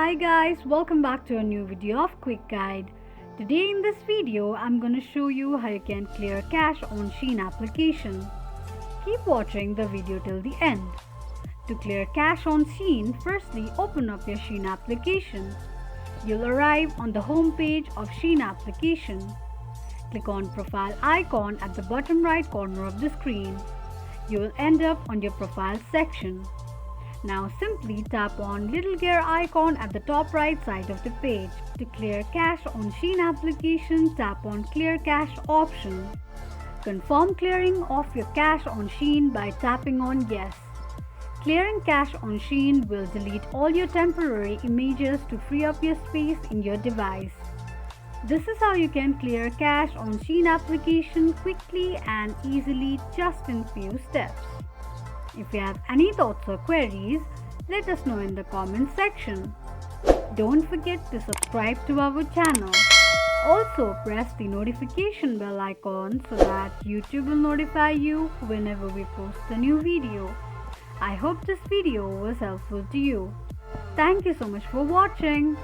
Hi guys, welcome back to a new video of Quick Guide. Today in this video, I'm going to show you how you can clear cache on Shein application. Keep watching the video till the end. To clear cache on Shein, firstly open up your Shein application. You'll arrive on the home page of Shein application. Click on profile icon at the bottom right corner of the screen. You will end up on your profile section. Now simply tap on little gear icon at the top right side of the page. To clear cache on Shein application, tap on clear cache option. Confirm clearing of your cache on Shein by tapping on yes. Clearing cache on Shein will delete all your temporary images to free up your space in your device. This is how you can clear cache on Shein application quickly and easily just in few steps. If you have any thoughts or queries, let us know in the comment section. Don't forget to subscribe to our channel. Also press the notification bell icon so that YouTube will notify you whenever we post a new video. I hope this video was helpful to you. Thank you so much for watching.